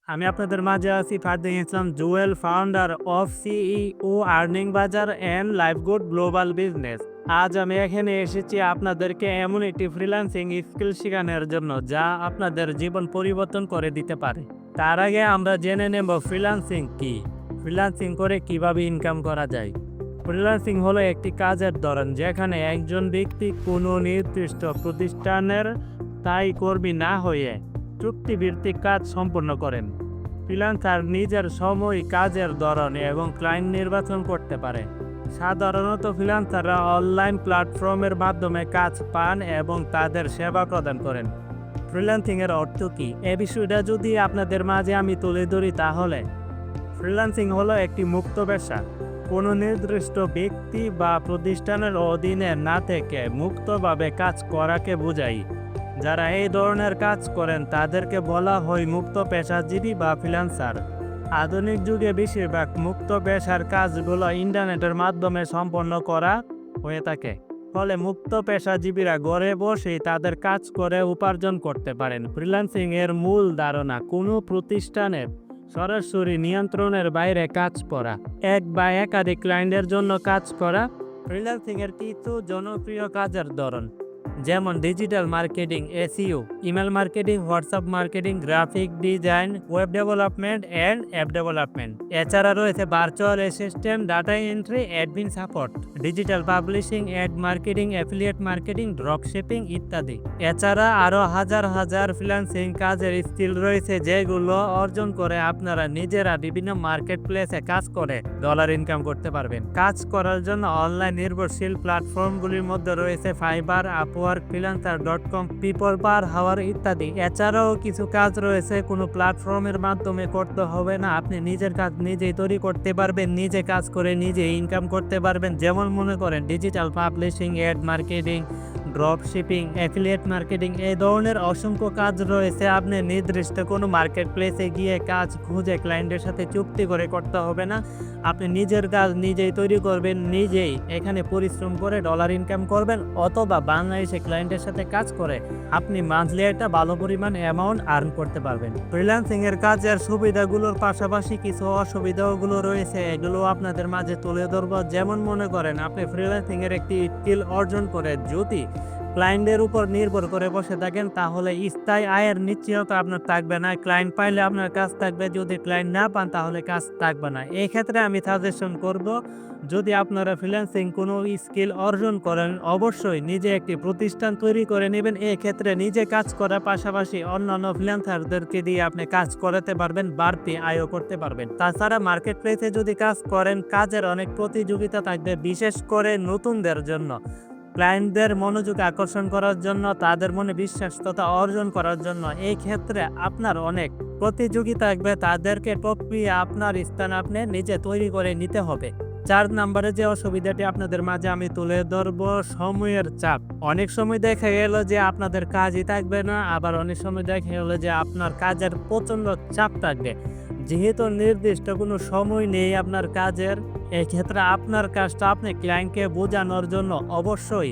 আমি আপনাদের মাঝে আছি Fardin Islam Jewel, founder of CEO earning Bazar and Lifegood global business. আজ আমি এখানে এসেছি আপনাদেরকে এমন একটি ফ্রিল্যান্সিং স্কিল শেখানোর জন্য যা আপনাদের জীবন পরিবর্তন করে দিতে পারে। তার আগে আমরা জেনে নেব ফ্রিল্যান্সিং কি, ফ্রিল্যান্সিং করে কিভাবে ইনকাম করা যায়। ফ্রিল্যান্সিং হলো একটি কাজের ধরন যেখানে একজন ব্যক্তি কোনো নির্দিষ্ট প্রতিষ্ঠানের স্থায়ী কর্মী না হয়ে চুক্তিভিত্তিক কাজ সম্পন্ন করেন। ফ্রিল্যান্সার নিজের সময়, কাজের ধরন এবং ক্লায়েন্ট নির্বাচন করতে পারে। সাধারণত ফ্রিল্যান্সাররা অনলাইন প্ল্যাটফর্মের মাধ্যমে কাজ পান এবং তাদের সেবা প্রদান করেন। ফ্রিল্যান্সিংয়ের অর্থ কী, এ বিষয়টা যদি আপনাদের মাঝে আমি তুলে ধরি তাহলে ফ্রিল্যান্সিং হলো একটি মুক্ত পেশা। কোনো নির্দিষ্ট ব্যক্তি বা প্রতিষ্ঠানের অধীনে না থেকে মুক্তভাবে কাজ করাকে বোঝায়। যারা এই ধরনের কাজ করেন তাদেরকে বলা হয় মুক্ত পেশাজীবী বা ফ্রিল্যান্সার। আধুনিক যুগে বেশিরভাগ মুক্ত পেশার কাজগুলো ইন্টারনেটের মাধ্যমে সম্পন্ন করা হয়ে থাকে। ফলে মুক্ত পেশাজীবীরা ঘরে বসেই তাদের কাজ করে উপার্জন করতে পারেন। ফ্রিল্যান্সিং এর মূল ধারণা কোনো প্রতিষ্ঠানের সরাসরি নিয়ন্ত্রণের বাইরে কাজ করা, এক বা একাধিক ক্লায়েন্টের জন্য কাজ করা। ফ্রিল্যান্সিং এর কিছু জনপ্রিয় কাজের ধরন যেমন digital marketing, SEO, email marketing, WhatsApp marketing, graphic design, web development and app development. এছাড়া রয়েছে virtual assistant, data entry, admin support, digital publishing, add marketing, affiliate marketing, drop shipping ইত্যাদি। এছাড়া আরও হাজার হাজার ফ্রিল্যান্সিং কাজের স্কিল রয়েছে যেগুলো অর্জন করে আপনারা নিজেরা বিভিন্ন মার্কেট প্লেসে কাজ করে ডলার ইনকাম করতে পারবেন। কাজ করার জন্য অনলাইন নির্ভরশীল প্ল্যাটফর্মগুলির মধ্যে রয়েছে ফাইবার, আপওয়ার্ক, ফ্রিল্যান্সার.com, পিপল পার হাওয়ার ইত্যাদি। এছাড়াও কিছু কাজ রয়েছে কোনো প্ল্যাটফর্মের মাধ্যমে করতে হবে না, আপনি নিজের কাজ নিজেই তৈরি করতে পারবেন, নিজে কাজ করে নিজে ইনকাম করতে পারবেন। যেমন মনে করেন digital publishing, add marketing, drop shipping, affiliate marketing, এই ধরনের অসংখ্য কাজ রয়েছে। আপনি নির্দিষ্ট কোনো মার্কেট প্লেসে গিয়ে কাজ খুঁজে ক্লায়েন্টের সাথে চুক্তি করে করতে হবে না, আপনি নিজের কাজ নিজেই তৈরি করবেন, নিজেই এখানে পরিশ্রম করে ডলার ইনকাম করবেন, অথবা বাংলাদেশে ক্লায়েন্টের সাথে কাজ করে আপনি মান্থলি একটা ভালো পরিমাণ অ্যামাউন্ট আর্ন করতে পারবেন। ফ্রিল্যান্সিং এর কাজের সুবিধাগুলোর পাশাপাশি কিছু অসুবিধাগুলো রয়েছে, এগুলো আপনাদের মাঝে তুলে ধরবো। যেমন মনে করেন আপনি ফ্রিল্যান্সিং এর একটি স্কিল অর্জন করে যদি ক্লায়েন্টের উপর নির্ভর করে বসে থাকেন তাহলে স্থায়ী আয়ের নিশ্চয়তা আপনার থাকবে না। ক্লায়েন্ট পাইলে আপনার কাজ থাকবে, যদি ক্লায়েন্ট না পান তাহলে কাজ থাকবে না। এই ক্ষেত্রে আমি সাজেশন করব, যদি আপনারা ফ্রিল্যান্সিং কোনো স্কিল অর্জন করেন অবশ্যই নিজে একটি প্রতিষ্ঠান তৈরি করে নেবেন। এই ক্ষেত্রে নিজে কাজ করার পাশাপাশি অন্যান্য ফ্রিল্যান্সারদেরকে দিয়ে আপনি কাজ করাতে পারবেন, বাড়তি আয়ও করতে পারবেন। তাছাড়া মার্কেট প্লেসে যদি কাজ করেন কাজের অনেক প্রতিযোগিতা থাকবে, বিশেষ করে নতুনদের জন্য। ক্লায়েন্টদের মনোযোগ আকর্ষণ করার জন্য, তাদের মনে বিশ্বাসতা অর্জন করার জন্য এই ক্ষেত্রে আপনার অনেক প্রতিযোগিতা থাকবে, তাদেরকে টপিয়ে আপনার স্থান আপনি নিজে তৈরি করে নিতে হবে। 4 নম্বরে যে অসুবিধাটি আপনাদের মাঝে আমি তুলে ধরবো, সময়ের চাপ। অনেক সময় দেখা গেল যে আপনাদের কাজই থাকবে না, আবার অনেক সময় দেখা গেল যে আপনার কাজের প্রচণ্ড চাপ থাকবে। যেহেতু নির্দিষ্ট কোনো সময় নেই আপনার কাজের, এক্ষেত্রে আপনার কাজটা আপনি ক্লায়েন্টকে বোঝানোর জন্য অবশ্যই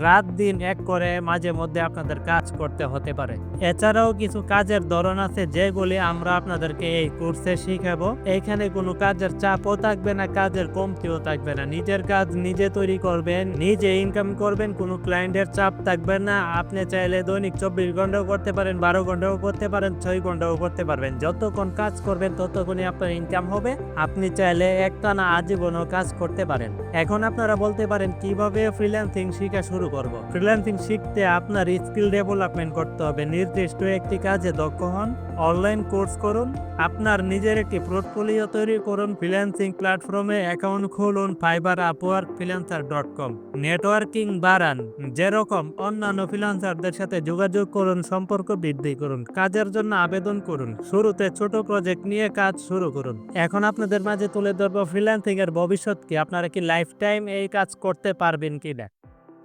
রাত দিন এক করে মাঝে মধ্যে আপনাদের কাজ করতে হতে পারে। এছাড়াও কিছু কাজের ধরন আছে যেগুলি আমরা আপনাদেরকে এই কোর্সে শিখাবো। এখানে কোনো কাজের চাপও থাকবে না, কাজের কমতিও থাকবে না। নিজের কাজ নিজে তৈরি করবেন, নিজে ইনকাম করবেন, কোনো ক্লায়েন্টের চাপ থাকবে না। আপনি চাইলে দৈনিক 24 ঘন্টাও করতে পারেন, 12 ঘন্টাও করতে পারেন, 6 ঘন্টাও করতে পারবেন। যতক্ষণ কাজ করবেন ততক্ষণই আপনার ইনকাম হবে। আপনি চাইলে একটানা আজীবনও কাজ করতে পারেন। এখন আপনারা বলতে পারেন কিভাবে ফ্রিল্যান্সিং শেখা শুরু করব। ফ্রিল্যান্সিং শিখতে আপনার স্কিল ডেভেলপমেন্ট করতে হবে, নির্দিষ্ট একটি কাজে দক্ষ হন, অনলাইন কোর্স করুন, আপনার নিজের একটি পোর্টফোলিও তৈরি করুন, ফ্রিল্যান্সিং প্ল্যাটফর্মে অ্যাকাউন্ট খুলুন, ফাইবার, আপওয়ার্ক, ফ্রিল্যান্সার.com, নেটওয়ার্কিং বাড়ান, যেরকম অন্যান্য ফ্রিল্যান্সারদের সাথে যোগাযোগ করুন, সম্পর্ক বৃদ্ধি করুন, কাজের জন্য আবেদন করুন, শুরুতে ছোট প্রজেক্ট নিয়ে কাজ শুরু করুন। এখন আপনাদের মাঝে তুলে ধরবো ফ্রিল্যান্সিং এর ভবিষ্যৎ কি, আপনারা কি লাইফ টাইম এই কাজ করতে পারবেন কিনা।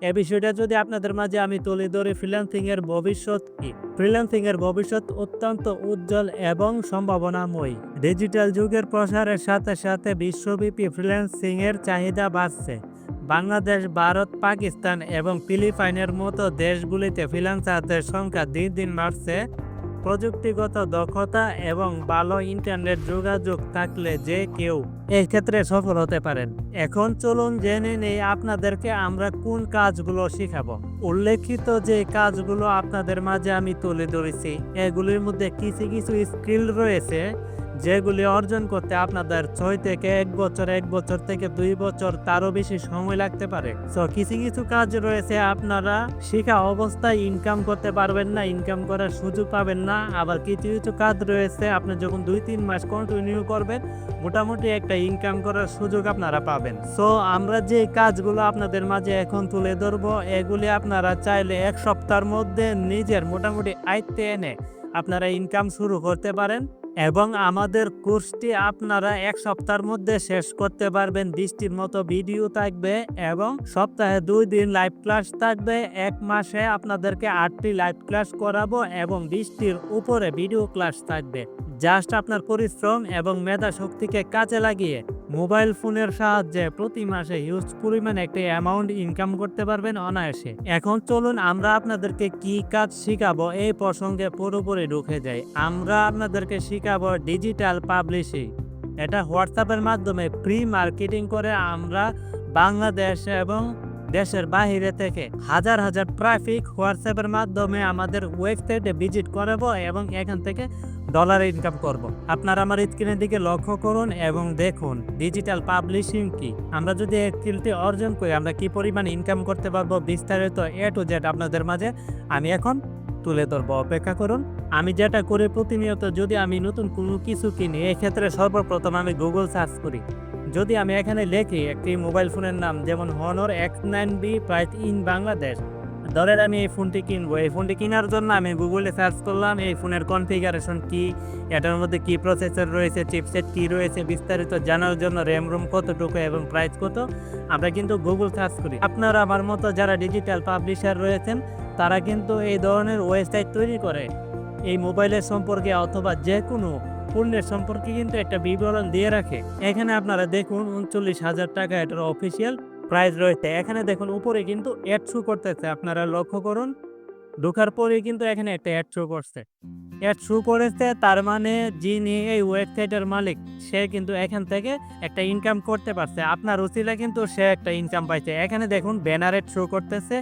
এই বিষয়টা যদি আপনাদের মাঝে আমি তুলে ধরি, ফ্রিল্যান্সিং এর ভবিষ্যৎ কি। ফ্রিল্যান্সিং এর ভবিষ্যৎ অত্যন্ত উজ্জ্বল এবং সম্ভাবনাময়ী। ডিজিটাল যুগের প্রসারের সাথে সাথে বিশ্বব্যাপী ফ্রিল্যান্সিং এর চাহিদা বাড়ছে। বাংলাদেশ, ভারত, পাকিস্তান এবং ফিলিপাইনের মতো দেশগুলিতে ফ্রিল্যান্সারদের সংখ্যা দিন দিন বাড়ছে। প্রযুক্তিগত দক্ষতা এবং ভালো ইন্টারনেট যোগাযোগ থাকলে যে কেউ এই ক্ষেত্রে সফল হতে পারেন। এখন চলুন জেনে নেই আপনাদেরকে আমরা কোন কাজগুলো শেখাবো। উল্লেখিত যে কাজগুলো আপনাদের মাঝে আমি তুলে ধরেছি, এগুলির মধ্যে কিছু কিছু স্কিল রয়েছে যেগুলি অর্জন করতে আপনাদের 6 থেকে 1 বছর থেকে 2 বছর তারও বেশি সময় লাগতে পারে। সো কিছু কিছু কাজ রয়েছে আপনারা শিখা অবস্থায় ইনকাম করতে পারবেন না, ইনকাম করার সুযোগ পাবেন না। আবার কিছু কিছু কাজ রয়েছে আপনি যখন 2-3 মাস কন্টিনিউ করবেন মোটামুটি একটা ইনকাম করার সুযোগ আপনারা পাবেন। সো আমরা যে কাজগুলো আপনাদের মাঝে এখন তুলে ধরবো এগুলি আপনারা চাইলে 1 সপ্তাহের মধ্যে নিজের মোটামুটি আয়ত্তে এনে আপনারা ইনকাম শুরু করতে পারেন এবং আমাদের কোর্সটি আপনারা 1 সপ্তাহের মধ্যে শেষ করতে পারবেন। 20টির মতো ভিডিও থাকবে এবং সপ্তাহে 2 দিন লাইভ ক্লাস থাকবে। 1 মাসে আপনাদেরকে 8টি লাইভ ক্লাস করাবো এবং 20টির উপরে ভিডিও ক্লাস থাকবে। জাস্ট আপনার পরিশ্রম এবং মেধা শক্তিকে কাজে লাগিয়ে মোবাইল ফোনের সাহায্যে প্রতি মাসে হিউজ পরিমাণ একটা অ্যামাউন্ট ইনকাম করতে পারবেন অনায়াসে। এখন চলুন আমরা আপনাদেরকে কি কাজ শিখাবো এই প্রসঙ্গে পুরোপুরি ঢুকে যাই। আমরা আপনাদেরকে শিখাবো ডিজিটাল পাবলিশিং। এটা হোয়াটসঅ্যাপের মাধ্যমে প্রি মার্কেটিং করে আমরা বাংলাদেশ এবং দেশের বাহিরে থেকে হাজার হাজার ট্রাফিক হোয়াটসঅ্যাপের মাধ্যমে আমাদের ওয়েবসাইটে ভিজিট করাবো এবং এখান থেকে ডলার ইনকাম করব। আপনারা আমার স্ক্রিনের দিকে লক্ষ্য করুন এবং দেখুন ডিজিটাল পাবলিশিং কি। আমরা যদি এই স্কিলটি অর্জন করি আমরা কি পরিমাণ ইনকাম করতে পারবো বিস্তারিত A to Z আপনাদের মাঝে আমি এখন তুলে ধরবো, অপেক্ষা করুন। আমি যেটা করি প্রতিনিয়ত যদি আমি নতুন কোনো কিছু কিনি এক্ষেত্রে সর্বপ্রথম আমি গুগল সার্চ করি। যদি আমি এখানে লিখি একটি মোবাইল ফোনের নাম যেমন Honor X9B price in Bangladesh, ধরেন আমি এই ফোনটি কিনবো। এই ফোনটি কেনার জন্য আমি গুগলে সার্চ করলাম এই ফোনের কনফিগারেশন কি, এটার মধ্যে কি প্রসেসর রয়েছে, চিপসেট কি রয়েছে, বিস্তারিত জানার জন্য র্যাম রোম কতটুকু এবং প্রাইস কত আমরা কিন্তু গুগল সার্চ করি। আপনারা আমার মতো যারা ডিজিটাল পাবলিশার রয়েছেন তারা কিন্তু এই ধরনের ওয়েবসাইট তৈরি করে এই মোবাইলের সম্পর্কে অথবা যে কোনো পণ্যের সম্পর্কে কিন্তু একটা বিবরণ দিয়ে রাখে। এখানে আপনারা দেখুন 39,000 টাকা এটার অফিসিয়াল প্রাইস রয়েছে। এখানে দেখুন উপরে কিন্তু অ্যাড শো করতেছে, আপনারা লক্ষ্য করুন। ঢোকার পরে কিন্তু এখানে একটা অ্যাড শো করছে, অ্যাড শো করেছে তার মানে যিনি এই ওয়েবসাইটের মালিক সে কিন্তু এখান থেকে একটা ইনকাম করতে পারছে। আপনার উচিলা কিন্তু সে একটা ইনকাম পাইছে। এখানে দেখুন ব্যানার অ্যাড শো করতেছে,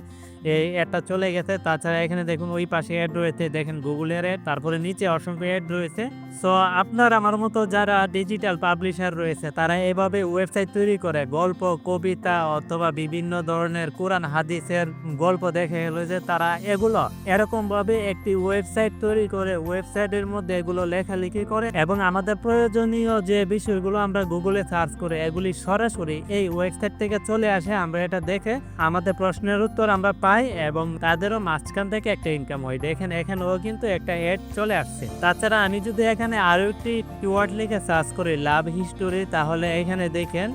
এই অ্যাডটা চলে গেছে। তাছাড়া এখানে দেখুন ওই পাশে অ্যাড রয়েছে, দেখেন গুগলের অ্যাড, তারপরে নিচে অসংখ্য অ্যাড রয়েছে। সো আপনার আমার মতো যারা ডিজিটাল পাবলিশার রয়েছে তারা এভাবে ওয়েবসাইট তৈরি করে গল্প, কবিতা অথবা বিভিন্ন ধরনের কোরআন হাদিসের গল্প দেখে গেল যে তারা এগুলো এরকমভাবে একটি ওয়েবসাইট তৈরি করে ওয়েবসাইটের মধ্যে এগুলো লেখালেখি করে এবং আমাদের প্রয়োজনীয় যে বিষয়গুলো আমরা গুগলে সার্চ করে এগুলি সরাসরি এই ওয়েবসাইট থেকে চলে আসে। আমরা এটা দেখে আমাদের প্রশ্নের উত্তর আমরা পাই এবং তাদেরও মাঝখান থেকে একটা ইনকাম হয়। দেখেন এখানেও কিন্তু একটা অ্যাড চলে আসছে। তাছাড়া আমি যদি এখানে আরো একটি কিওয়ার্ড লিখে সার্চ করি লাভ হিস্টোরি, তাহলে এখানে দেখেন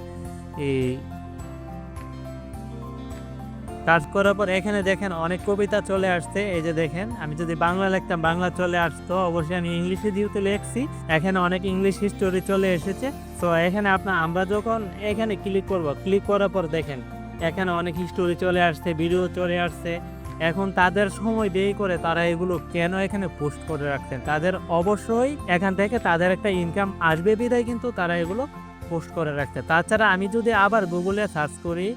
এই কাজ করার পর এখানে দেখেন অনেক কবিতা চলে আসছে। এই যে দেখেন আমি যদি বাংলা লিখতাম বাংলা চলে আসতো, অবশ্যই আমি ইংলিশে যেহেতু লিখছি এখানে অনেক ইংলিশ হিস্টোরি চলে এসেছে। তো এখানে আমরা যখন এখানে ক্লিক করব, ক্লিক করার পর দেখেন এখানে অনেক হিস্টোরি চলে আসছে, ভিডিও চলে আসছে। এখন তাদের সময় ব্যয় করে তারা এগুলো কেন এখানে পোস্ট করে রাখছেন, তাদের অবশ্যই এখান থেকে তাদের একটা ইনকাম আসবে বিধায় কিন্তু তারা এগুলো পোস্ট করে রাখছে। তাছাড়া আমি যদি আবার গুগলে সার্চ করি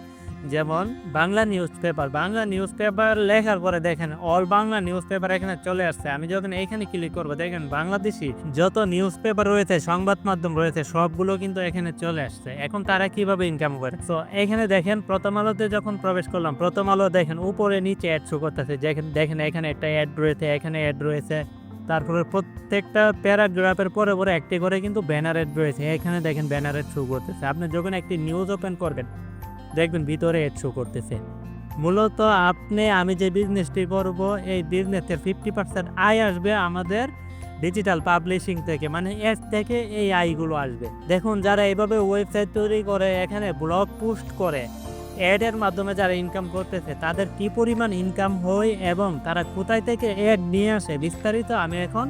যেমন বাংলা নিউজ পেপার লেখার পরে দেখেন অল বাংলা নিউজ পেপার এখানে চলে আসছে। আমি যখন এখানে ক্লিক করবো দেখেন বাংলাদেশি যত নিউজ পেপার রয়েছে, সংবাদ মাধ্যম রয়েছে সবগুলো কিন্তু এখানে চলে আসছে। এখন তারা কিভাবে ইনকাম করে, তো এখানে দেখেন প্রথম আলোতে যখন প্রবেশ করলাম, প্রথম আলো দেখেন উপরে নিচে অ্যাড শো করতেছে। দেখেন এখানে একটা অ্যাড রয়েছে, এখানে অ্যাড রয়েছে, তারপরে প্রত্যেকটা প্যারাগ্রাফের পরে পরে একটি করে কিন্তু ব্যানার অ্যাড রয়েছে। এখানে দেখেন ব্যানার অ্যাড শো করতেছে। আপনি যখন একটি নিউজ ওপেন করবেন দেখবেন ভিতরে অ্যাড শো করতেছে। মূলত আমি যে বিজনেসটি করব এই বিজনেসের 50% আয় আসবে আমাদের ডিজিটাল পাবলিশিং থেকে, মানে এর থেকে এই আয়গুলো আসবে। দেখুন যারা এইভাবে ওয়েবসাইট তৈরি করে এখানে ব্লগ পোস্ট করে অ্যাডের মাধ্যমে যারা ইনকাম করতেছে তাদের কি পরিমাণ ইনকাম হয় এবং তারা কোথায় থেকে অ্যাড নিয়ে আসে বিস্তারিত আমি এখন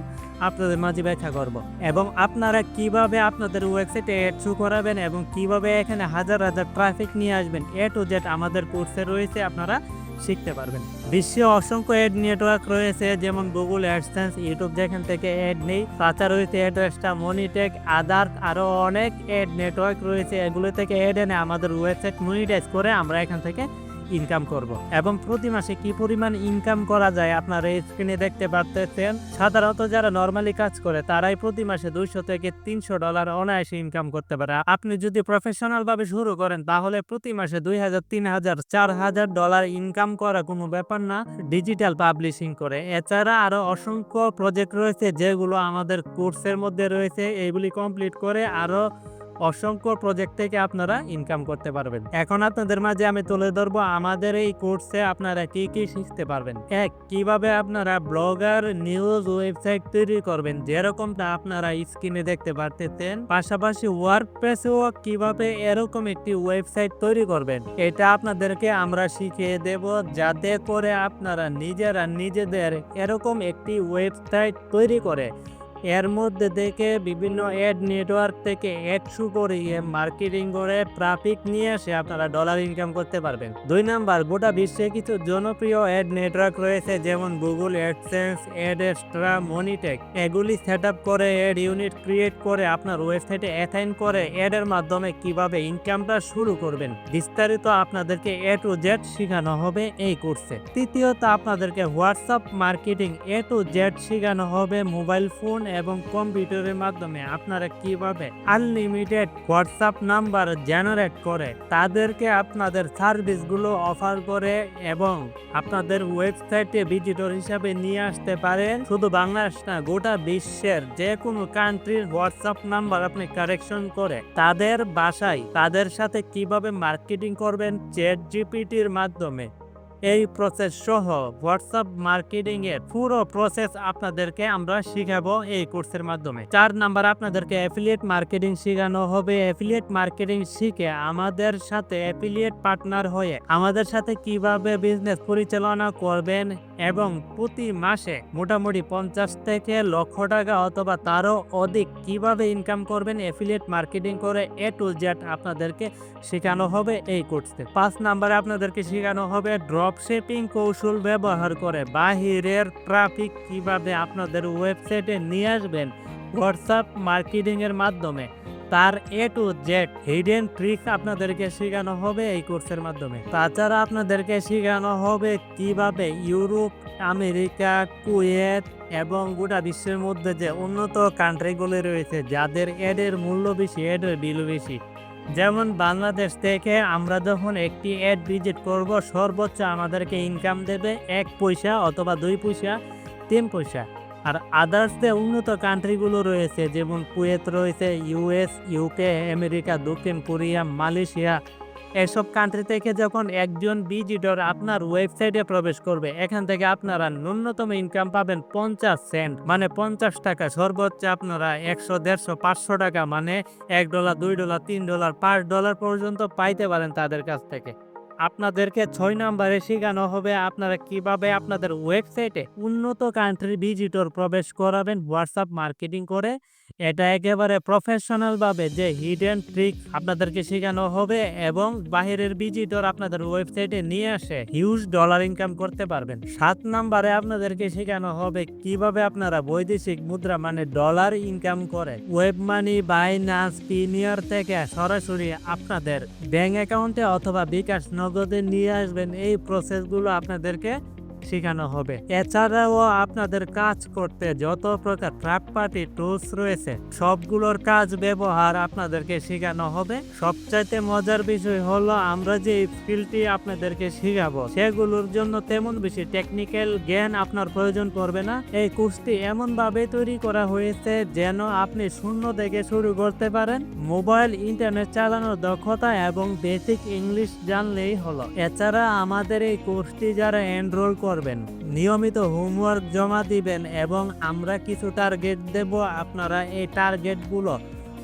আপনাদের মাঝে ব্যাখ্যা করব এবং আপনারা কিভাবে আপনাদের ওয়েবসাইটে অ্যাড শো করাবেন এবং কিভাবে এখানে হাজার হাজার ট্রাফিক নিয়ে আসবেন A to Z আমাদের কোর্সে রয়েছে। আপনারা শিখতে পারবেন। বিশ্বে অসংখ্য অ্যাড নেটওয়ার্ক রয়েছে, যেমন গুগল অ্যাডসেন্স, ইউটিউব যেখান থেকে অ্যাড নেই, তাছাড়া রয়েছে অ্যাডওয়ার্সটা, মনিটেক, আদার আরও অনেক অ্যাড নেটওয়ার্ক রয়েছে। এগুলো থেকে অ্যাড এনে আমাদের ওয়েবসাইট মনিটাইজ করে আমরা এখান থেকে ইনকাম করব। এবং প্রতি মাসে কি পরিমাণ ইনকাম করা যায় আপনারা এই স্ক্রিনে দেখতে পারতেছেন। সাধারণত যারা নর্মালি কাজ করে তারাই প্রতি মাসে $200 থেকে $300 অনায়াসে ইনকাম করতে পারে। আপনি যদি প্রফেশনাল ভাবে শুরু করেন তাহলে প্রতি মাসে $2000, $3000, $4000 ইনকাম করা কোনো ব্যাপার না ডিজিটাল পাবলিশিং করে। এছাড়া আরো অসংখ্য প্রজেক্ট রয়েছে যেগুলো আমাদের কোর্সের মধ্যে রয়েছে। এইগুলি কমপ্লিট করে আরো অসংখ্য প্রজেক্ট থেকে আপনারা ইনকাম করতে পারবেন। এখন আপনাদের মাঝে আমি তুলে ধরবো আমাদের এই কোর্সে আপনারা কি কি শিখতে পারবেন। এক, কিভাবে আপনারা ব্লগার নিউজ ওয়েবসাইট তৈরি করবেন, যেরকমটা আপনারা স্ক্রিনে দেখতে পারতেছেন। পাশাপাশি ওয়ার্ডপ্রেসেও কিভাবে এরকম একটি ওয়েবসাইট তৈরি করবেন এটা আপনাদেরকে আমরা শিখিয়ে দেব, যাতে করে আপনারা নিজেরা নিজেদের এরকম একটি ওয়েবসাইট তৈরি করে এর মধ্যে থেকে বিভিন্ন অ্যাড নেটওয়ার্ক থেকে অ্যাড শু করিয়ে মার্কেটিং করে ট্রাফিক নিয়ে এসে আপনারা ডলার ইনকাম করতে পারবেন। 2 নাম্বার, গোটা বিশ্বে কিছু জনপ্রিয় অ্যাড নেটওয়ার্ক রয়েছে, যেমন গুগল অ্যাডসেন্স, অ্যাডস্ট্রা, মনিটেক। এগুলি সেট আপ করে অ্যাড ইউনিট ক্রিয়েট করে আপনার ওয়েবসাইটে অ্যাসাইন করে অ্যাডের মাধ্যমে কিভাবে ইনকামটা শুরু করবেন বিস্তারিত আপনাদেরকে A to Z শেখানো হবে এই কোর্সে। তৃতীয়ত, আপনাদেরকে WhatsApp marketing A to Z শেখানো হবে। মোবাইল ফোন এবং কম্পিউটারের মাধ্যমে আপনারা কিভাবে আনলিমিটেড হোয়াটসঅ্যাপ নাম্বার জেনারেট করে তাদেরকে আপনাদের সার্ভিসগুলো অফার করে এবং আপনাদের ওয়েবসাইটে ভিজিটর হিসাবে নিয়ে আসতে পারেন। শুধু বাংলাদেশ না, গোটা বিশ্বের যে কোনো কান্ট্রির হোয়াটসঅ্যাপ নাম্বার আপনি কারেকশন করে তাদের বাসায় তাদের সাথে কিভাবে মার্কেটিং করবেন চ্যাটজিপিটির মাধ্যমে, এই প্রসেস সহ হোয়াটসঅ্যাপ মার্কেটিং এর পুরো প্রসেস আপনাদেরকে আমরা শিখাবো এই কোর্সের মাধ্যমে। 4 নাম্বার, আপনাদেরকে অ্যাফিলিয়েট মার্কেটিং শেখানো হবে। অ্যাফিলিয়েট মার্কেটিং শিখে আমাদের সাথে অ্যাফিলিয়েট পার্টনার হয়ে আমাদের সাথে কিভাবে বিজনেস পরিচালনা করবেন এবং প্রতি মাসে মোটামুটি 50 থেকে লক্ষ টাকা অথবা তারও অধিক কিভাবে ইনকাম করবেন অ্যাফিলিয়েট মার্কেটিং করে A to Z আপনাদেরকে শেখানো হবে এই কোর্সে। 5 নাম্বারে আপনাদেরকে শেখানো হবে ড্রপশিপিং কৌশল ব্যবহার করে বাহিরের ট্রাফিক কিভাবে আপনাদের ওয়েবসাইটে নিয়ে আসবেন হোয়াটসঅ্যাপ মার্কেটিং এর মাধ্যমে। তার A to Z hidden tricks আপনাদেরকে শেখানো হবে এই কোর্সের মাধ্যমে। তাছাড়া আপনাদেরকে শেখানো হবে কিভাবে ইউরোপ, আমেরিকা, কুয়েত এবং গোটা বিশ্বের মধ্যে যে উন্নত কান্ট্রিগুলি রয়েছে যাদের অ্যাডের মূল্য বেশি, অ্যাডের বিল বেশি, যেমন বাংলাদেশ থেকে আমরা যখন একটি অ্যাড ভিজিট করব সর্বোচ্চ আমাদেরকে ইনকাম দেবে 1 পয়সা অথবা 2 পয়সা, 3 পয়সা। আর আদার্স যে উন্নত কান্ট্রিগুলো রয়েছে যেমন কুয়েত রয়েছে, US, UK, আমেরিকা, দক্ষিণ কোরিয়া, মালয়েশিয়া, এসব কান্ট্রি থেকে যখন একজন ভিজিটর আপনার ওয়েবসাইটে প্রবেশ করবে এখান থেকে আপনারা ন্যূনতম ইনকাম পাবেন 50 সেন্ট, মানে 50 টাকা। সর্বোচ্চ আপনারা 100, 150, 500 টাকা মানে $1, $2, $3, $5 পর্যন্ত পাইতে পারেন তাদের কাছ থেকে। আপনাদেরকে 6 নাম্বারে শেখানো হবে আপনারা কিভাবে আপনাদের ওয়েবসাইটে উন্নত কান্ট্রি ভিজিটর প্রবেশ করাবেন হোয়াটসঅ্যাপ মার্কেটিং করে। এটা একেবারে প্রফেশনাল ভাবে যে হিডেন ট্রিক আপনাদেরকে শেখানো হবে এবং বাহিরের ভিজিটর আপনাদের ওয়েবসাইটে নিয়ে আসে হিউজ ডলার ইনকাম করতে পারবেন। 7 নাম্বারে আপনাদেরকে শেখানো হবে কিভাবে আপনারা বৈদেশিক মুদ্রা মানে ডলার ইনকাম করে ওয়েব মানি, বাইন্যান্স, প্রিমিয়ার থেকে সরাসরি আপনাদের ব্যাংক অ্যাকাউন্টে অথবা বিকাশ নগদে নিয়ে আসবেন। এই প্রসেসগুলো আপনাদেরকে শেখানো হবে। এছাড়াও আপনাদের কাজ করতে যত প্রকার থার্ড পার্টি টুলস রয়েছে সবগুলোর কাজ ব্যবহার আপনাদেরকে শেখানো হবে। সবচাইতে মজার বিষয় হলো আমরা যে স্কিলটি আপনাদেরকে শেখাবো সেগুলোর জন্য তেমন বেশি টেকনিক্যাল জ্ঞান আপনার প্রয়োজন পড়বে না। এই কোর্সটি এমন ভাবে তৈরি করা হয়েছে যেন আপনি শূন্য থেকে শুরু করতে পারেন। মোবাইল, ইন্টারনেট চালানোর দক্ষতা এবং বেসিক ইংলিশ জানলেই হলো। এছাড়া আমাদের এই কোর্সটি যারা এনরোল করবেন নিয়মিত হোমওয়ার্ক জমা দিবেন এবং আমরা কিছু টার্গেট দেব। আপনারা এই টার্গেটগুলো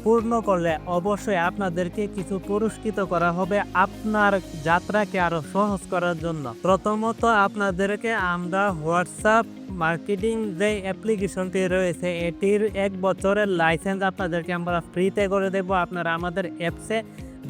পূর্ণ করলে অবশ্যই আপনাদেরকে কিছু পুরস্কৃত করা হবে আপনার যাত্রাকে আরো সহজ করার জন্য। প্রথমত আপনাদেরকে আমরা হোয়াটসঅ্যাপ মার্কেটিং যে অ্যাপ্লিকেশনটি রয়েছে এটির 1 বছরের লাইসেন্স আপনাদেরকে আমরা ফ্রিতে করে দেব। আপনারা আমাদের অ্যাপসে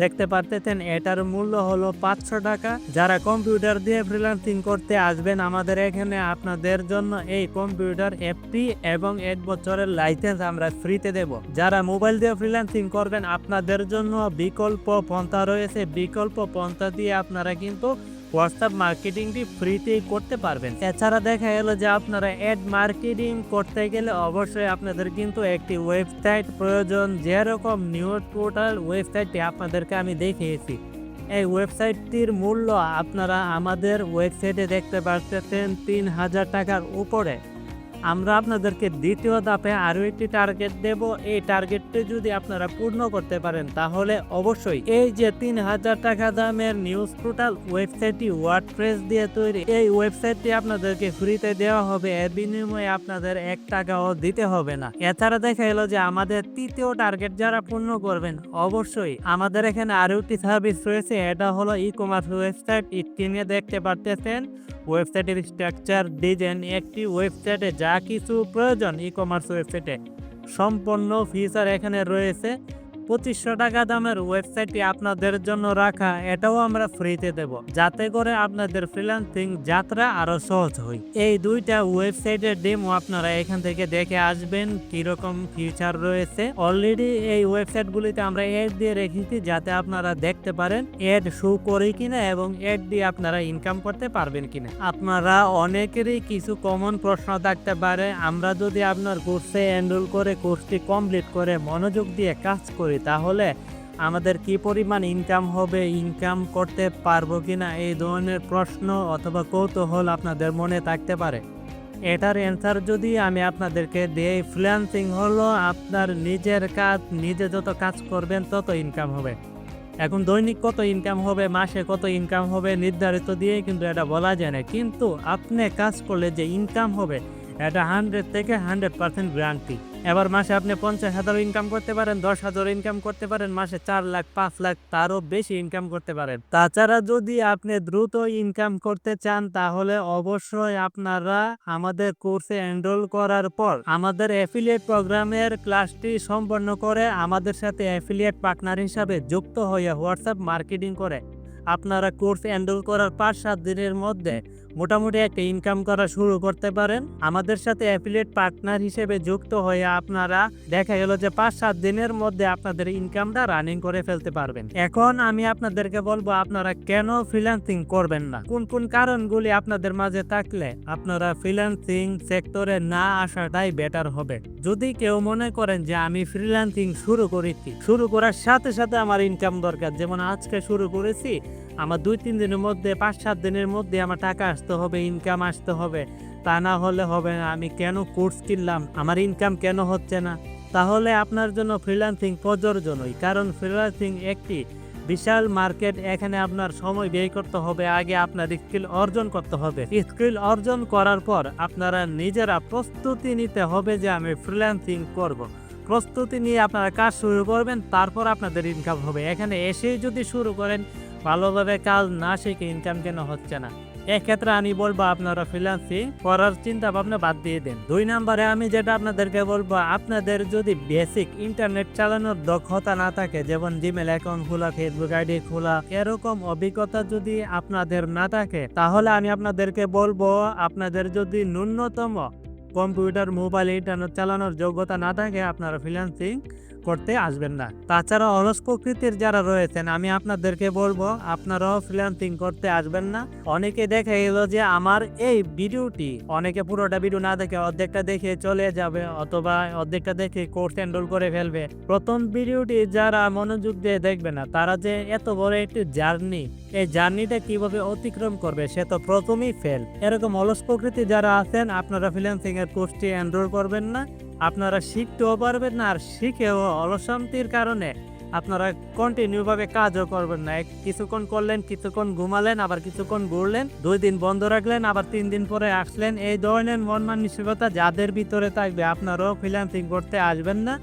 দেখতে পারতেছেন এটার মূল্য হলো 500 টাকা। যারা কম্পিউটার দিয়ে ফ্রিল্যান্সিং করতে আসবেন আমাদের এখানে, আপনাদের জন্য এই কম্পিউটার অ্যাপটি এবং 1 বছরের লাইসেন্স আমরা ফ্রিতে দেব। যারা মোবাইল দিয়ে ফ্রিল্যান্সিং করবেন আপনাদের জন্য বিকল্প পন্থা রয়েছে। বিকল্প পন্থা দিয়ে আপনারা কিন্তু হোয়াটসঅ্যাপ মার্কেটিংটি ফ্রিতেই করতে পারবেন। এছাড়া দেখা গেল যে আপনারা অ্যাড মার্কেটিং করতে গেলে অবশ্যই আপনাদের কিন্তু একটি ওয়েবসাইট প্রয়োজন। যেরকম নিউজ পোর্টাল ওয়েবসাইটটি আপনাদেরকে আমি দেখিয়েছি, এই ওয়েবসাইটটির মূল্য আপনারা আমাদের ওয়েবসাইটে দেখতে পাচ্ছেন 3000 টাকার উপরে। আমরা আপনাদেরকে দ্বিতীয় ধাপে আরও একটি টার্গেট দেব। এই টার্গেটটি যদি আপনারা পূর্ণ করতে পারেন তাহলে অবশ্যই এই যে 3000 টাকা দামের নিউজ পোর্টাল ওয়েবসাইটটি ওয়ার্ডপ্রেস দিয়ে তৈরি, এই ওয়েবসাইটটি আপনাদেরকে ফ্রিতে দেওয়া হবে। এর বিনিময়ে আপনাদের 1 টাকাও দিতে হবে না। এছাড়া দেখা গেল যে আমাদের তৃতীয় টার্গেট যারা পূর্ণ করবেন অবশ্যই আমাদের এখানে আরও একটি সার্ভিস রয়েছে। এটা হলো ই কমার্স ওয়েবসাইট। স্ক্রিনে দেখতে পারতেছেন ওয়েবসাইটের স্ট্রাকচার, ডিজাইন। একটি ওয়েবসাইটে যা কিছু প্রয়োজন ই কমার্স ওয়েবসাইটে সম্পূর্ণ ফিচার এখানে রয়েছে। 2500 টাকা দামের ওয়েবসাইটটি আপনাদের জন্য রাখা, এটাও আমরা ফ্রিতে দেব, যাতে করে আপনাদের ফ্রিল্যান্সিং যাত্রা আরো সহজ হয়। এই দুইটা ওয়েবসাইটের ডেমো আপনারা এখান থেকে দেখে আসবেন কিরকম ফিচার রয়েছে। অলরেডি এই ওয়েবসাইটগুলিতে আমরা অ্যাড দিয়ে রেখেছি যাতে আপনারা দেখতে পারেন অ্যাড শো করে কিনা এবং অ্যাড দিয়ে আপনারা ইনকাম করতে পারবেন কিনা। আপনারা অনেকেরই কিছু কমন প্রশ্ন থাকতে পারে, আমরা যদি আপনার কোর্সে এনরোল করে কোর্সটি কমপ্লিট করে মনোযোগ দিয়ে কাজ করি তাহলে আমাদের কি পরিমাণ ইনকাম হবে, ইনকাম করতে পারবো কিনা, এই ধরনের প্রশ্ন অথবা কৌতূহল আপনাদের মনে থাকতে পারে। এটার অ্যান্সার যদি আমি আপনাদেরকে দিই, ফ্রিল্যান্সিং হলো আপনার নিজের কাজ, নিজে যত কাজ করবেন তত ইনকাম হবে। এখন দৈনিক কত ইনকাম হবে, মাসে কত ইনকাম হবে নির্ধারিত দিয়ে কিন্তু এটা বলা যায় না, কিন্তু আপনি কাজ করলে যে ইনকাম হবে এটা 100 থেকে 100% গ্যারান্টি। এবার মাসে আপনি 50,000 ইনকাম করতে পারেন, 10,000 ইনকাম করতে পারেন, মাসে 4 লাখ 5 লাখ তারও বেশি ইনকাম করতে পারেন। তাছাড়া যদি আপনি দ্রুত ইনকাম করতে চান তাহলে অবশ্যই আপনারা আমাদের কোর্সে এনরোল করার পর আমাদের অ্যাফিলিয়েট প্রোগ্রামের ক্লাসটি সম্পন্ন করে আমাদের সাথে অ্যাফিলিয়েট পার্টনার হিসাবে যুক্ত হয়ে হোয়াটসঅ্যাপ মার্কেটিং করে আপনারা কোর্স এনরোল করার 5-7 দিনের মধ্যে মোটামুটি একটা ইনকাম করা শুরু করতে পারেন। আমাদের সাথে অ্যাফিলিয়েট পার্টনার হিসেবে যুক্ত হয়ে আপনারা দেখা গেল যে 5-7 দিনের মধ্যে আপনাদের ইনকামটা রানিং করে ফেলতে পারবেন। এখন আমি আপনাদেরকে বলবো আপনারা কেন ফ্রিল্যান্সিং করবেন না, কোন কোন কারণগুলি আপনাদের মাঝে থাকলে আপনারা ফ্রিল্যান্সিং সেক্টরে না আসাটাই বেটার হবে। যদি কেউ মনে করেন যে আমি ফ্রিল্যান্সিং শুরু করেছি, শুরু করার সাথে সাথে আমার ইনকাম দরকার, যেমন আজকে শুরু করেছি, আমার 2-3 দিনের মধ্যে 5-7 দিনের মধ্যে আমার টাকা আসতে হবে, ইনকাম আসতে হবে, তা না হলে হবে না। আমি কেন কোর্স কিনলাম, আমার ইনকাম কেন হচ্ছে না, তাহলে আপনার জন্য ফ্রিল্যান্সিং প্রয়োজনই। কারণ ফ্রিল্যান্সিং একটি বিশাল মার্কেট, এখানে আপনার সময় ব্যয় করতে হবে, আগে আপনার স্কিল অর্জন করতে হবে। স্কিল অর্জন করার পর আপনারা নিজেরা প্রস্তুতি নিতে হবে যে আমি ফ্রিল্যান্সিং করব। প্রস্তুতি নিয়ে আপনারা কাজ শুরু করবেন, তারপর আপনাদের ইনকাম হবে। এখানে এসেই যদি শুরু করেন, ভালোভাবে কাজ না শিখে ইনকাম কেন হচ্ছে না, এক্ষেত্রে আমি বলবো আপনারা ফ্রিল্যান্সিং করার চিন্তা ভাবনা বাদ দিয়ে দেন। 2 নম্বরে আমি যেটা আপনাদেরকে বলবো, আপনাদের যদি বেসিক ইন্টারনেট চালানোর দক্ষতা না থাকে, যেমন জিমেল অ্যাকাউন্ট খোলা, ফেসবুক আইডি খোলা, এরকম অভিজ্ঞতা যদি আপনাদের না থাকে তাহলে আমি আপনাদেরকে বলবো আপনাদের যদি ন্যূনতম কম্পিউটার, মোবাইল, ইন্টারনেট চালানোর যোগ্যতা না থাকে আপনারা ফ্রিল্যান্সিং করতে আসবেন না। তাছাড়া অলস প্রকৃতির যারা রয়েছেন আমি আপনাদেরকে বলবো আপনারাও ফ্রিল্যান্সিং করতে আসবেন না। অনেকে দেখে গেল যে আমার এই ভিডিওটি, অনেকে পুরোটা ভিডিও না দেখে অর্ধেকটা দেখে চলে যাবে অথবা অর্ধেকটা দেখে কোর্স এনরোল করে ফেলবে। প্রথম ভিডিওটি যারা মনোযোগ দিয়ে দেখবে না তারা যে এত বড় একটি জার্নি, এই জার্নিটা কিভাবে অতিক্রম করবে সে তো প্রথমেই ফেল। এরকম অলস প্রকৃতি যারা আছেন আপনারা ফ্রিল্যান্সিং এর কোর্সটি এনরোল করবেন না, আপনারা শিখতেও পারবেন না, আর শিখেও অলসন্তির কারণে আপনারা কন্টিনিউ ভাবে কাজও করবেন না। কিছুক্ষণ করলেন, কিছুক্ষণ ঘুমালেন, আবার কিছুক্ষণ ঘুরলেন, 2 দিন বন্ধ রাখলেন, আবার 3 দিন পরে আসলেন। এই ধরনের মন মানসিকতা যাদের ভিতরে থাকবে আপনারাও ফ্রিল্যান্সিং করতে আসবেন না।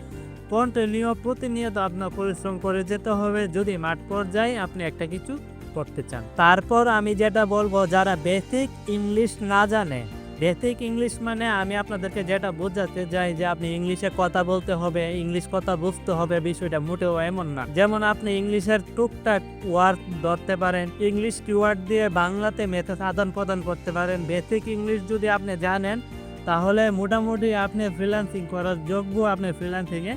কন্টিনিউ প্রতিনিয়ত আপনার পরিশ্রম করে যেতে হবে যদি মাঠ পর্যায়ে আপনি একটা কিছু করতে চান। তারপর আমি যেটা বলবো, যারা বেসিক ইংলিশ না জানে বেসিক ইংলিশ মানে আমি আপনাদেরকে যেটা বোঝাতে চাই যে আপনি ইংলিশে কথা বলতে হবে, ইংলিশ কথা বুঝতে হবে, বিষয়টা মোটেও এমন না। যেমন আপনি ইংলিশের টুকটাক ওয়ার্ড ধরতে পারেন, ইংলিশ কিওয়ার্ড দিয়ে বাংলাতে মেসেজ আদান প্রদান করতে পারেন। বেসিক ইংলিশ যদি আপনি জানেন তাহলে মোটামুটি আপনি ফ্রিল্যান্সিং করার যোগ্য, আপনি ফ্রিল্যান্সিংয়ে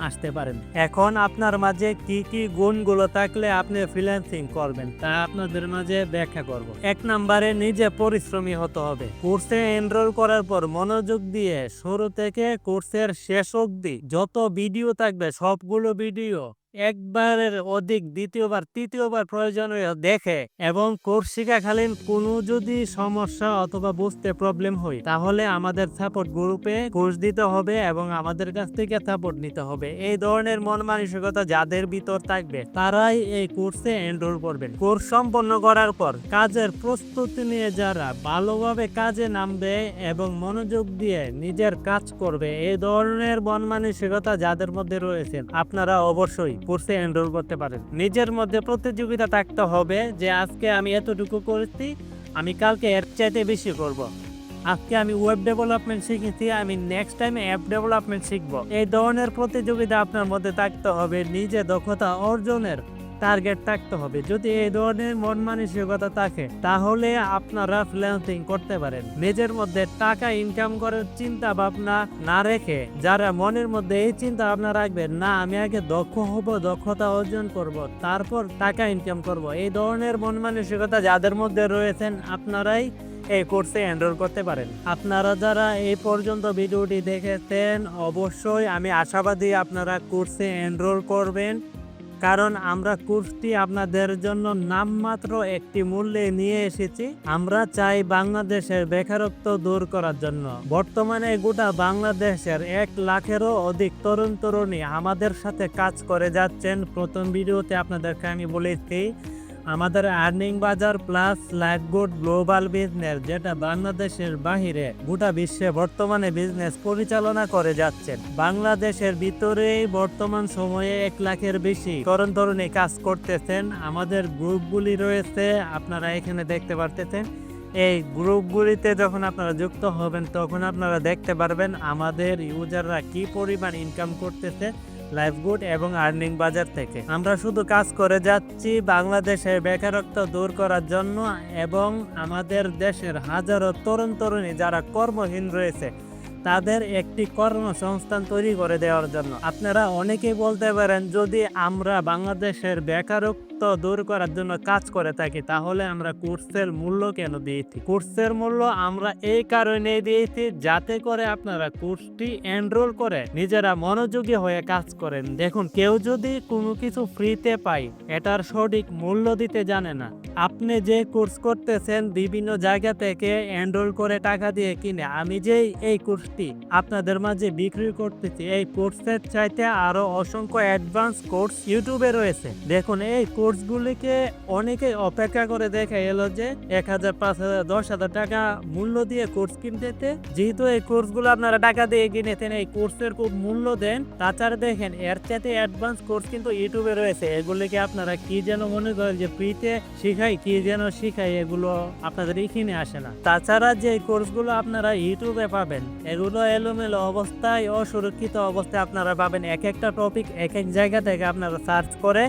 আসতে পারেন। এখন আপনার মাঝে কি কি গুণগুলো থাকলে আপনি ফ্রিল্যান্সিং করবেন তা আপনাদের মাঝে ব্যাখ্যা করব। 1 নম্বরে নিজে পরিশ্রমী হতে হবে। কোর্সে এনরোল করার পর মনোযোগ দিয়ে শুরু থেকে কোর্সের শেষ অবধি যত ভিডিও থাকবে সবগুলো ভিডিও একবারের অধিক দ্বিতীয়বার তৃতীয়বার প্রয়োজনীয় দেখে এবং কোর্স শিখাকালীন কোনো যদি সমস্যা অথবা বুঝতে প্রবলেম হয় তাহলে আমাদের সাপোর্ট গ্রুপে কোর্স দিতে হবে এবং আমাদের কাছ থেকে সাপোর্ট নিতে হবে। এই ধরনের মন মানসিকতা যাদের ভিতর থাকবে তারাই এই কোর্সে এনরোল করবেন। কোর্স সম্পন্ন করার পর কাজের প্রস্তুতি নিয়ে যারা ভালোভাবে কাজে নামবে এবং মনোযোগ দিয়ে নিজের কাজ করবে, এই ধরনের মন মানসিকতা যাদের মধ্যে রয়েছে আপনারা অবশ্যই কোর্সে এনরোল করতে পারেন। নিজের মধ্যে প্রতিযোগিতা থাকতে হবে যে আজকে আমি এতটুকু করেছি, আমি কালকে এর চাইতে বেশি করব। আজকে আমি ওয়েব ডেভেলপমেন্ট শিখেছি, আমি নেক্সট টাইম অ্যাপ ডেভেলপমেন্ট শিখবো। এই ধরনের প্রতিযোগিতা আপনার মধ্যে থাকতে হবে, নিজে দক্ষতা অর্জনের টার্গেট থাকতে হবে। যদি এই ধরনের মন মানসিকতা থাকে তাহলে আপনারা ফ্রিল্যান্সিং করতে পারেন। নিজের মধ্যে টাকা ইনকাম করার চিন্তা ভাবনা না রেখে যারা মনের মধ্যে এই চিন্তা ভাবনা রাখবেন, না আমি আগে দক্ষ হব, দক্ষতা অর্জন করব, তারপর টাকা ইনকাম করব, এই ধরনের মন মানসিকতা যাদের মধ্যে রয়েছেন আপনারাই এই কোর্সে এনরোল করতে পারেন। আপনারা যারা এই পর্যন্ত ভিডিওটি দেখেছেন অবশ্যই আমি আশাবাদী আপনারা কোর্সে এনরোল করবেন, কারণ আমরা কোর্সটি আপনাদের জন্য নামমাত্র একটি মূল্যে নিয়ে এসেছি। আমরা চাই বাংলাদেশের বেকারত্ব দূর করার জন্য। বর্তমানে গোটা বাংলাদেশের 1 লাখেরও অধিক তরুণ তরুণী আমাদের সাথে কাজ করে যাচ্ছেন। প্রথম ভিডিওতে আপনাদেরকে আমি বলেছি আমাদের আর্নিং বাজার প্লাস লাইফগুড গ্লোবাল বিজনেস, যেটা বাংলাদেশের বাহিরে গোটা বিশ্বে বর্তমানে বিজনেস পরিচালনা করে যাচ্ছেন। বাংলাদেশের ভিতরেই বর্তমান সময়ে 1 লাখের বেশি তরুণ তরুণী কাজ করতেছেন। আমাদের গ্রুপগুলি রয়েছে, আপনারা এখানে দেখতে পারতেছেন। এই গ্রুপগুলিতে যখন আপনারা যুক্ত হবেন তখন আপনারা দেখতে পারবেন আমাদের ইউজাররা কি পরিমাণ ইনকাম করতেছে লাইফগুড এবং আর্নিং বাজার থেকে। আমরা শুধু কাজ করে যাচ্ছি বাংলাদেশের বেকারত্ব দূর করার জন্য এবং আমাদের দেশের হাজারো তরুণ তরুণী যারা কর্মহীন রয়েছে তাদের একটি কর্মসংস্থান তৈরি করে দেওয়ার জন্য। আপনারা অনেকেই বলতে পারেন যদি আমরা বাংলাদেশের বেকারত্ব দূর করার জন্য কাজ করে থাকি তাহলে আমরা কোর্সের মূল্য কেন দিয়েছি? কোর্সের মূল্য আমরা এই কারণে দিয়েছি যাতে করে আপনারা কোর্সটি এনরোল করে নিজেরা মনোযোগী হয়ে কাজ করেন। দেখুন, কেউ যদি কোনো কিছু ফ্রিতে পায় এটার সঠিক মূল্য দিতে জানে না। আপনি যে কোর্স করতেছেন বিভিন্ন জায়গা থেকে এনরোল করে টাকা দিয়ে কিনে, আমি যে এই কোর্সটি আপনাদের মাঝে বিক্রি করতেছি এই কোর্সের চাইতে আরো অসংখ্য অ্যাডভান্স কোর্স ইউটিউবে রয়েছে। দেখুন, এই কোর্সগুলিকে অনেকে অপেক্ষা করে দেখে এলো যে 1000, 5000, 10,000 টাকা মূল্য দিয়ে কোর্স কিনতে। যেহেতু এই কোর্সগুলো আপনারা টাকা দিয়ে কিনেছেন, এই কোর্সের খুব মূল্য দেন। তাছাড়া দেখেন এর চাইতে অ্যাডভান্স কোর্স কিন্তু ইউটিউবে রয়েছে। এগুলিকে আপনারা কি যেন মনে করেন যে ফ্রিতে শিখাই, কি যেন শিখাই, এগুলো আপনাদের এখানে আসে না। তাছাড়া যে কোর্সগুলো আপনারা ইউটিউবে পাবেন এগুলো এলোমেলো অবস্থায়, অসুরক্ষিত অবস্থায় আপনারা পাবেন। এক একটা টপিক এক এক জায়গা থেকে আপনারা সার্চ করে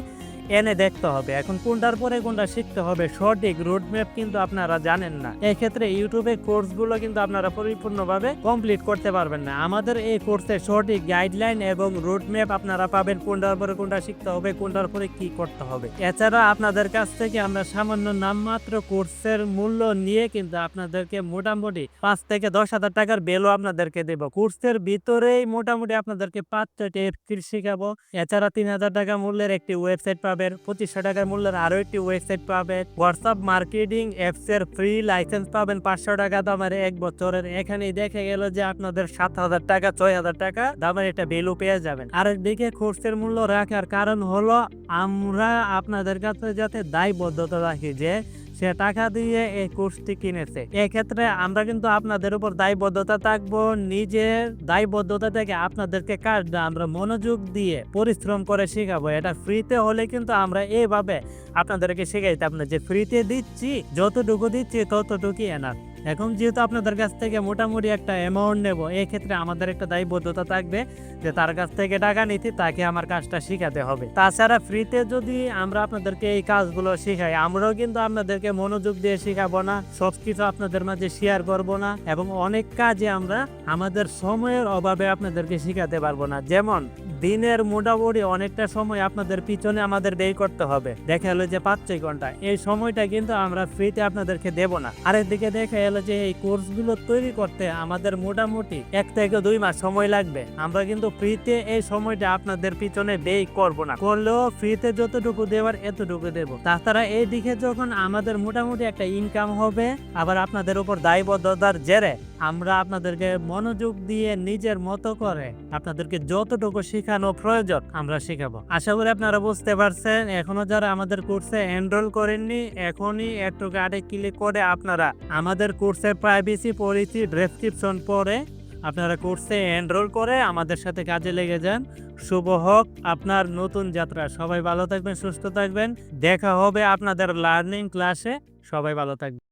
এনে দেখতে হবে। এখন কোনটার পরে কোনটা শিখতে হবে সঠিক রোডম্যাপ কিন্তু আপনারা জানেন না। এক্ষেত্রে ইউটিউবে কোর্সগুলো কিন্তু আপনারা পরিপূর্ণভাবে কমপ্লিট করতে পারবেন না। আমাদের এই কোর্সে সঠিক গাইডলাইন এবং রোডম্যাপ আপনারা পাবেন, কোনটার পরে কোনটা শিখতে হবে, কোনটার পরে কি করতে হবে। এছাড়া আপনাদের কাছ থেকে আমরা সামান্য নামমাত্র কোর্সের মূল্য নিয়ে কিন্তু আপনাদেরকে মোটামুটি 5 থেকে 10,000 টাকার বেলও আপনাদেরকে দেব। কোর্সের ভিতরেই মোটামুটি আপনাদেরকে 5টা স্কিল শিখাবো। এছাড়া 3000 টাকা মূল্যের একটি ওয়েবসাইট পাবেন, 2500 টাকার মূল্যের আরো একটি ওয়েবসাইট পাবেন, হোয়াটসঅ্যাপ মার্কেটিং অ্যাপস এর ফ্রি লাইসেন্স পাবেন 500 টাকা দামের 1 বছরের। এখানেই দেখে গেল যে আপনাদের 7000 টাকা 6000 টাকা দামের একটা ভ্যালু পেয়ে যাবেন। আরেকদিকে কোর্সের মূল্য রাখার কারণ হলো আমরা আপনাদের কাছে যাতে দায়বদ্ধতা রাখি যে সে টাকা দিয়ে এই কোর্সটি কিনেছে। এক্ষেত্রে আমরা কিন্তু আপনাদের উপর দায়বদ্ধতা থাকবো। নিজের দায়বদ্ধতা থেকে আপনাদেরকে কাজটা আমরা মনোযোগ দিয়ে পরিশ্রম করে শেখাবো। এটা ফ্রিতে হলে কিন্তু আমরা এইভাবে আপনাদেরকে শেখাইতাম না যে ফ্রিতে দিচ্ছি, যতটুকু দিচ্ছি ততটুকুই এনাফ। এখন যেহেতু আপনাদের কাছ থেকে মোটামুটি একটা অ্যামাউন্ট নেব, এক্ষেত্রে আমাদের একটা দায়বদ্ধতা থাকবে যে তার কাছ থেকে টাকা নিতে, তাকে আমার কাজটা শেখাতে হবে। তাছাড়া ফ্রিতে যদি আমরা আপনাদেরকে এই কাজগুলো শেখাই, আমরাও কিন্তু আপনাদেরকে মনোযোগ দিয়ে শেখাবো না, সবকিছু আপনাদের মাঝে শেয়ার করব না, এবং অনেক কাজে আমরা আমাদের সময়ের অভাবে আপনাদেরকে শেখাতে পারবো না। যেমন দিনের মোটামুটি অনেকটা সময় আপনাদের পিছনে আমাদের ব্যয় করতে হবে, দেখা গেলো যে 5-6 ঘন্টা, এই সময়টা কিন্তু আমরা ফ্রিতে আপনাদেরকে দেব না। আরেকদিকে দেখা গেলো যে এই কোর্সগুলো তৈরি করতে আমাদের মোটামুটি 1 থেকে 2 মাস সময় লাগবে, আমরা কিন্তু ফ্রিতে এই সময়টা আপনাদের পিছনে ব্যয় করব না, করলেও ফ্রিতে যতটুকু দেওয়ার এতটুকু দেব। তাছাড়া এই দিকে যখন আমাদের মোটামুটি একটা ইনকাম হবে, আবার আপনাদের উপর দায়বদ্ধতার জেরে আমরা আপনাদেরকে মনোযোগ দিয়ে নিজের মতো করে আপনাদেরকে যতটুকু শেখানো প্রয়োজন আমরা শেখাবো। আশা করি আপনারা বুঝতে পারছেন। এখনো যারা আমাদের কোর্সে এনরোল করেননি, এখনই একটু কার্ডে ক্লিক করে আপনারা আমাদের কোর্সের প্রাইভেসি পলিসি ডেসক্রিপশন পড়ে আপনারা কোর্সে এনরোল করে আমাদের সাথে কাজে লেগে যান। শুভ হোক আপনার নতুন যাত্রা। সবাই ভালো থাকবেন, সুস্থ থাকবেন। দেখা হবে আপনাদের লার্নিং ক্লাসে। সবাই ভালো থাকবেন।